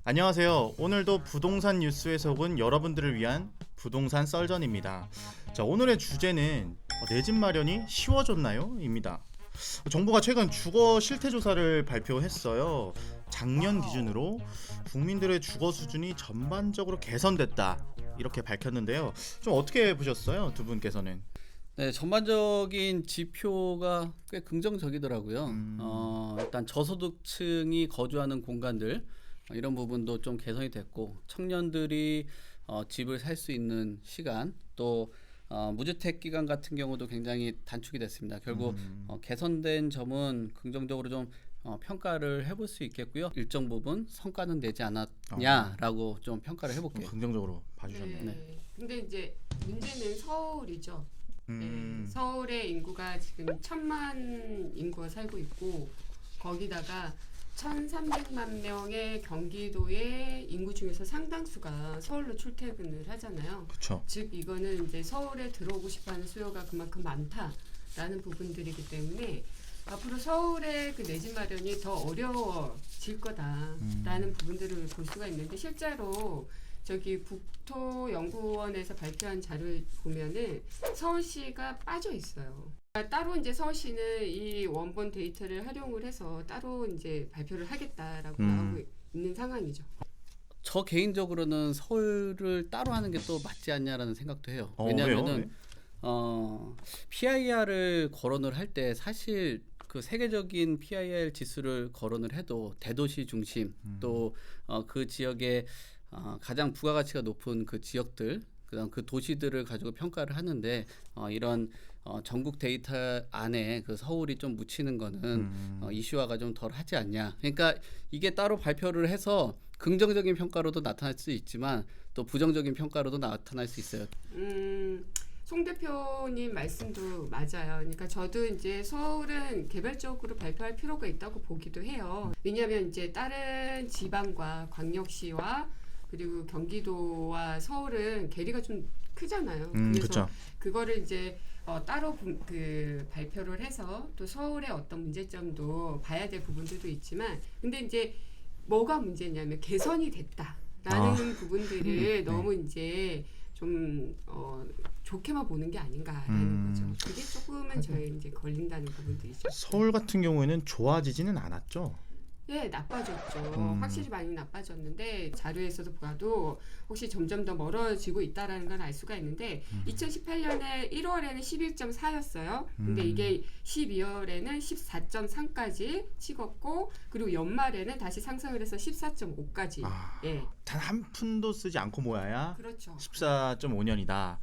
안녕하세요. 오늘도 부동산 뉴스에 속은 여러분들을 위한 부동산 썰전입니다. 자, 오늘의 주제는 내 집 마련이 쉬워졌나요? 입니다. 정부가 최근 주거 실태 조사를 발표했어요. 작년 기준으로 국민들의 주거 수준이 전반적으로 개선됐다. 이렇게 밝혔는데요. 좀 어떻게 보셨어요? 두 분께서는? 네, 전반적인 지표가 꽤 긍정적이더라고요. 일단 저소득층이 거주하는 공간들 이런 부분도 좀 개선이 됐고 청년들이 집을 살 수 있는 시간 또 무주택 기간 같은 경우도 굉장히 단축이 됐습니다. 결국 개선된 점은 긍정적으로 좀 평가를 해볼 수 있겠고요. 일정 부분 성과는 내지 않았냐라고 좀 평가를 해볼게요. 긍정적으로 봐주셨네요. 네. 근데 이제 문제는 서울이죠. 네. 음. 서울의 인구가 지금 1,000만 인구가 살고 있고 거기다가 1,300만 명의 경기도의 인구 중에서 상당수가 서울로 출퇴근을 하잖아요. 그렇죠. 즉 이거는 이제 서울에 들어오고 싶어하는 수요가 그만큼 많다라는 부분들이기 때문에 앞으로 서울의 그 내 집 마련이 더 어려워질 거다라는 부분들을 볼 수가 있는데 실제로 저기 국토연구원에서 발표한 자료를 보면은 서울시가 빠져 있어요. 따로 이제 서울시는 이 원본 데이터를 활용을 해서 따로 이제 발표를 하겠다라고 하고 있는 상황이죠. 저 개인적으로는 서울을 따로 하는 게 또 맞지 않냐라는 생각도 해요. 왜요? 왜냐하면은 PIR을 거론을 할 때 사실 그 세계적인 PIR 지수를 거론을 해도 대도시 중심 또 그 지역의 가장 부가가치가 높은 그 지역들 그다음 그 도시들을 가지고 평가를 하는데 이런 전국 데이터 안에 그 서울이 좀 묻히는 거는 이슈화가 좀 덜 하지 않냐. 그러니까 이게 따로 발표를 해서 긍정적인 평가로도 나타날 수 있지만 또 부정적인 평가로도 나타날 수 있어요. 송 대표님 말씀도 맞아요. 그러니까 저도 이제 서울은 개별적으로 발표할 필요가 있다고 보기도 해요. 왜냐하면 이제 다른 지방과 광역시와 그리고 경기도와 서울은 괴리가 좀 크잖아요. 그래서 그쵸. 그거를 이제 따로 그 발표를 해서 또 서울의 어떤 문제점도 봐야 될 부분들도 있지만 근데 이제 뭐가 문제냐면 개선이 됐다라는 부분들을 너무 이제 좀 좋게만 보는 게 아닌가라는 거죠. 그게 조금은 저희 이제 걸린다는 부분들이죠. 서울 같은 경우에는 좋아지지는 않았죠. 네, 나빠졌죠. 확실히 많이 나빠졌는데 자료에서도 봐도 혹시 점점 더 멀어지고 있다라는 건 알 수가 있는데 2018년에 1월에는 11.4였어요. 근데 이게 12월에는 14.3까지 찍었고 그리고 연말에는 다시 상승을 해서 14.5까지. 예. 단 한 푼도 쓰지 않고 모아야 그렇죠. 14.5년이다.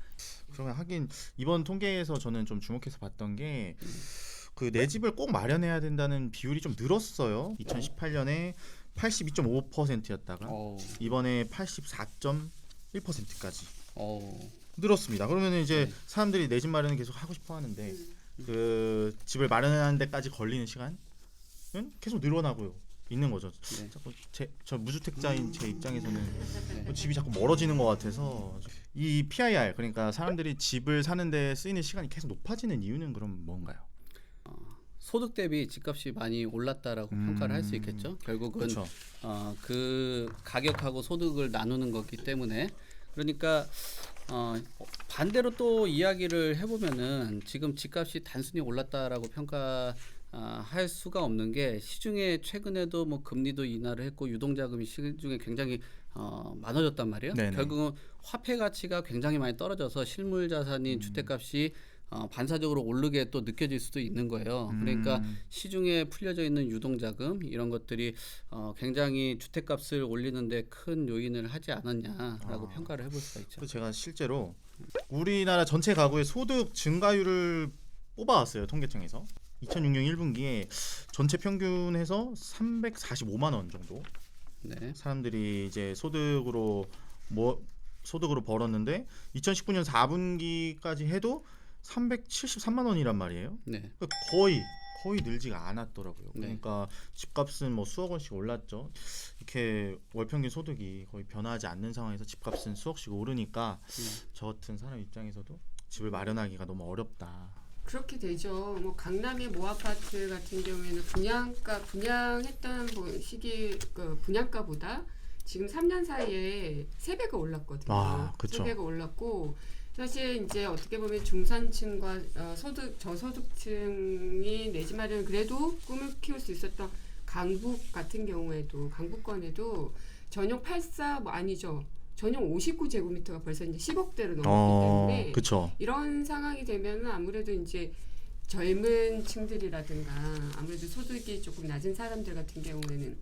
그러면 하긴 이번 통계에서 저는 좀 주목해서 봤던 게 그 내 집을 꼭 마련해야 된다는 비율이 좀 늘었어요. 2018년에 82.5%였다가 이번에 84.1%까지 늘었습니다. 그러면 이제 사람들이 내 집 마련을 계속 하고 싶어 하는데 그 집을 마련하는 데까지 걸리는 시간은 계속 늘어나고 있는 거죠. 자꾸 저 무주택자인 제 입장에서는 집이 자꾸 멀어지는 것 같아서 이 PIR 그러니까 사람들이 집을 사는 데 쓰이는 시간이 계속 높아지는 이유는 그럼 뭔가요? 소득 대비 집값이 많이 올랐다라고 평가를 할 수 있겠죠. 결국은 그 가격하고 소득을 나누는 거기 때문에 그러니까 반대로 또 이야기를 해보면은 지금 집값이 단순히 올랐다라고 평가할 수가 없는 게 시중에 최근에도 뭐 금리도 인하를 했고 유동자금이 시중에 굉장히 많아졌단 말이에요. 네네. 결국은 화폐 가치가 굉장히 많이 떨어져서 실물 자산인 주택값이 반사적으로 오르게 또 느껴질 수도 있는 거예요. 그러니까 시중에 풀려져 있는 유동자금 이런 것들이 굉장히 주택값을 올리는데 큰 요인을 하지 않았냐라고 평가를 해볼 수가 있죠. 그래서 제가 실제로 우리나라 전체 가구의 소득 증가율을 뽑아왔어요. 통계청에서 2006년 1분기에 전체 평균해서 345만 원 정도 사람들이 이제 소득으로 벌었는데 2019년 4분기까지 해도 373만 원이란 말이에요. 그러니까 거의 늘지가 않았더라고요. 그러니까 집값은 뭐 수억 원씩 올랐죠. 이렇게 월 평균 소득이 거의 변화하지 않는 상황에서 집값은 수억씩 오르니까 저 같은 사람 입장에서도 집을 마련하기가 너무 어렵다. 그렇게 되죠. 뭐 강남의 모 아파트 같은 경우에는 분양했던 시기 그 분양가보다 지금 3년 사이에 3배가 올랐거든요. 아, 그쵸. 3배가 올랐고 사실 이제 어떻게 보면 중산층과 저소득층이 내 집 마련 그래도 꿈을 키울 수 있었던 강북 같은 경우에도 강북권에도 전용 84 뭐 아니죠. 전용 59제곱미터가 벌써 이제 10억대로 넘었기 때문에 그쵸. 이런 상황이 되면은 아무래도 이제 젊은 층들이라든가 아무래도 소득이 조금 낮은 사람들 같은 경우에는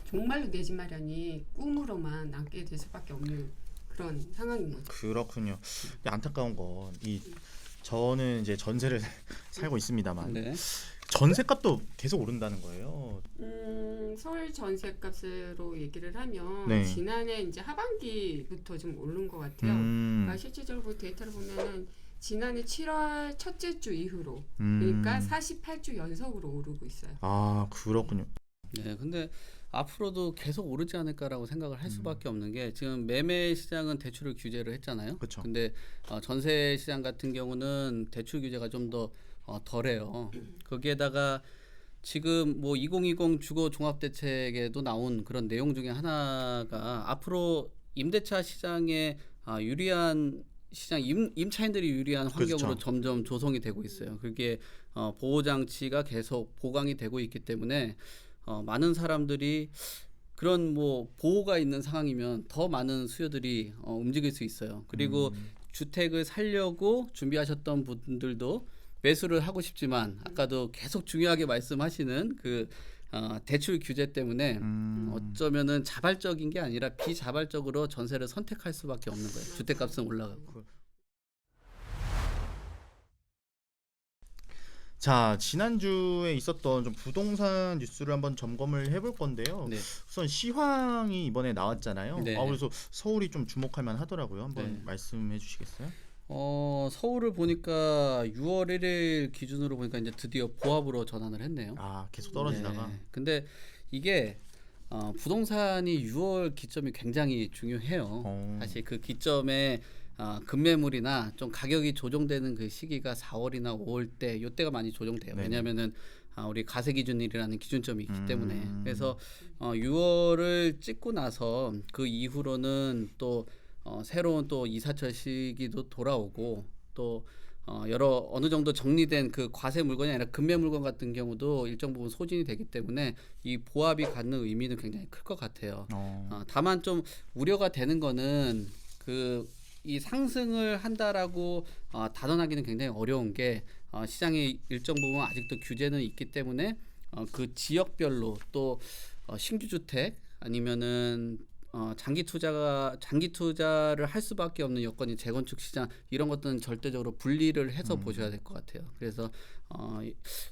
정말로 내 집 마련이 꿈으로만 남게 될 수밖에 없는 그런 상황인 거죠. 그렇군요. 근데 안타까운 건 이 저는 이제 전세를 살고 있습니다만 네. 전세값도 계속 오른다는 거예요. 서울 전세값으로 얘기를 하면 네. 지난해 이제 하반기부터 좀 오른 것 같아요. 그러니까 실질적으로 데이터를 보면은 지난해 7월 첫째 주 이후로 그러니까 48주 연속으로 오르고 있어요. 아, 그렇군요. 네, 근데 앞으로도 계속 오르지 않을까라고 생각을 할 수밖에 없는 게 지금 매매 시장은 대출을 규제를 했잖아요. 그쵸. 근데 전세 시장 같은 경우는 대출 규제가 좀 더 덜해요. 거기에다가 지금 뭐 2020 주거 종합 대책에도 나온 그런 내용 중에 하나가 앞으로 임대차 시장에 유리한 시장 임차인들이 유리한 환경으로 그렇죠. 점점 조성이 되고 있어요. 그게 보호 장치가 계속 보강이 되고 있기 때문에 많은 사람들이 그런 뭐 보호가 있는 상황이면 더 많은 수요들이 움직일 수 있어요. 그리고 주택을 살려고 준비하셨던 분들도 매수를 하고 싶지만 아까도 계속 중요하게 말씀하시는 그 대출 규제 때문에 어쩌면은 자발적인 게 아니라 비자발적으로 전세를 선택할 수밖에 없는 거예요. 주택값은 올라가고. 자, 지난주에 있었던 좀 부동산 뉴스를 한번 점검을 해볼 건데요. 네. 우선 시황이 이번에 나왔잖아요. 네. 그래서 서울이 좀 주목할 만 하더라고요. 한번 네. 말씀해 주시겠어요? 서울을 보니까 6월 1일 기준으로 보니까 이제 드디어 보합으로 전환을 했네요. 아, 계속 떨어지다가. 네. 근데 이게 부동산이 6월 기점이 굉장히 중요해요. 사실 그 기점에 급매물이나 좀 가격이 조정되는 그 시기가 4월이나 5월 때 이때가 많이 조정돼요. 네네. 왜냐하면은 우리 가세 기준일이라는 기준점이 있기 때문에 그래서 6월을 찍고 나서 그 이후로는 또 새로운 또 이사철 시기도 돌아오고 또 어느 정도 정리된 그 과세 물건이 아니라 급매 물건 같은 경우도 일정 부분 소진이 되기 때문에 이 보합이 갖는 의미는 굉장히 클 것 같아요. 다만 좀 우려가 되는 거는 이 상승을 한다라고 단언하기는 굉장히 어려운 게 시장의 일정 부분 아직도 규제는 있기 때문에 그 지역별로 또 신규 주택 아니면은 장기 투자를 할 수밖에 없는 여건이 재건축 시장 이런 것들은 절대적으로 분리를 해서 보셔야 될 것 같아요. 그래서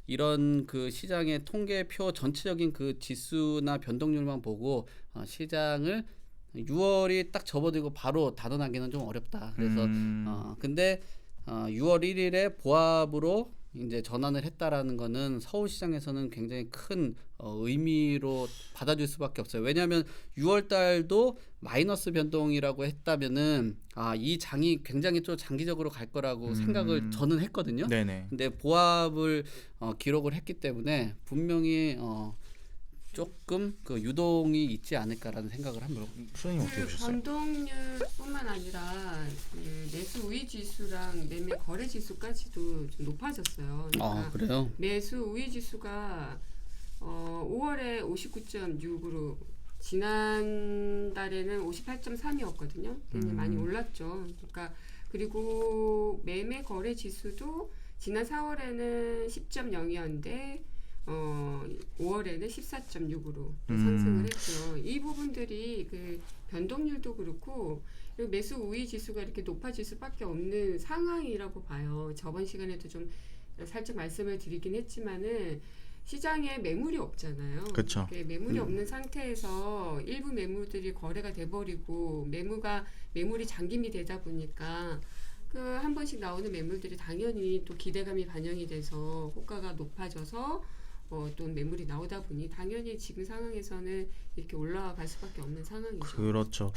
이런 그 시장의 통계표 전체적인 그 지수나 변동률만 보고 시장을 6월이 딱 접어들고 바로 단언하기는 좀 어렵다. 그래서 근데 6월 1일에 보합으로 이제 전환을 했다라는 거는 서울 시장에서는 굉장히 큰 의미로 받아줄 수밖에 없어요. 왜냐하면 6월 달도 마이너스 변동이라고 했다면은 이 장이 굉장히 좀 장기적으로 갈 거라고 생각을 저는 했거든요. 네네. 근데 보합을 기록을 했기 때문에 분명히 조금 그 유동이 있지 않을까라는 생각을 합니다. 수현님 어떻게 보셨어요? 변동률뿐만 아니라 그 매수 우위 지수랑 매매 거래 지수까지도 좀 높아졌어요. 그러니까 그래요? 매수 우위 지수가 5월에 59.6으로 지난달에는 58.3이었거든요. 굉장히 많이 올랐죠. 그러니까 그리고 매매 거래 지수도 지난 4월에는 10.0이었는데 5월에는 14.6으로 상승을 했죠. 이 부분들이 그 변동률도 그렇고 그리고 매수 우위 지수가 이렇게 높아질 수밖에 없는 상황이라고 봐요. 저번 시간에도 좀 살짝 말씀을 드리긴 했지만은 시장에 매물이 없잖아요. 그렇죠. 매물이 없는 상태에서 일부 매물들이 거래가 돼버리고 매물이 잠김이 되다 보니까 그 한 번씩 나오는 매물들이 당연히 또 기대감이 반영이 돼서 호가가 높아져서 또 매물이 나오다 보니 당연히 지금 상황에서는 이렇게 올라갈 수밖에 없는 상황이죠. 그렇죠.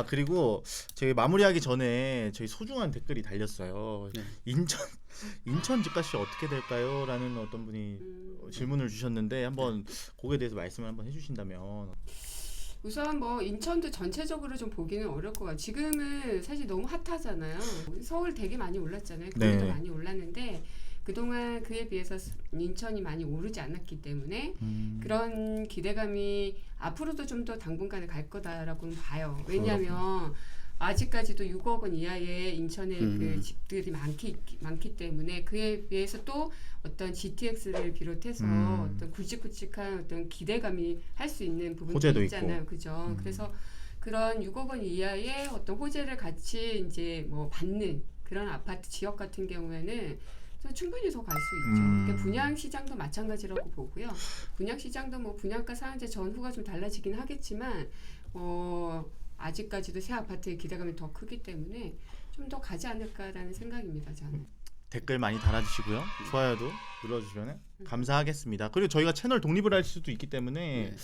그리고 저희 마무리하기 전에 저희 소중한 댓글이 달렸어요. 네. 인천 집값이 어떻게 될까요? 라는 어떤 분이 질문을 주셨는데 한번 그거에 대해서 말씀을 한번 해주신다면. 우선 뭐 인천도 전체적으로 좀 보기는 어려울 것 같아요. 지금은 사실 너무 핫하잖아요. 서울 되게 많이 올랐잖아요. 거기도 네. 많이 올랐는데 그동안 그에 비해서 인천이 많이 오르지 않았기 때문에 그런 기대감이 앞으로도 좀 더 당분간에 갈 거다라고는 봐요. 왜냐하면 아직까지도 6억 원 이하의 인천의 그 집들이 많기 때문에 그에 비해서 또 어떤 GTX를 비롯해서 어떤 굵직굵직한 어떤 기대감이 할 수 있는 호재도 부분도 있잖아요. 있고. 그죠? 그래서 그런 6억 원 이하의 어떤 호재를 같이 이제 뭐 받는 그런 아파트 지역 같은 경우에는 충분히 더 갈 수 있죠. 그러니까 분양 시장도 마찬가지라고 보고요. 분양 시장도 뭐 분양가 상한제 전후가 좀 달라지긴 하겠지만 아직까지도 새 아파트의 기대감이 더 크기 때문에 좀 더 가지 않을까라는 생각입니다. 저는. 댓글 많이 달아주시고요. 좋아요도 눌러주시면 감사하겠습니다. 그리고 저희가 채널 독립을 할 수도 있기 때문에 네.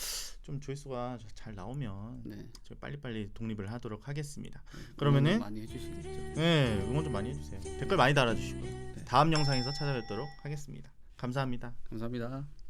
좀 조회수가 잘 나오면 네. 저 빨리빨리 독립을 하도록 하겠습니다. 응원 그러면은 많이 해주시겠죠. 네, 응원 좀 많이 해주세요. 댓글 많이 달아주시고요. 다음 영상에서 찾아뵙도록 하겠습니다. 감사합니다. 감사합니다.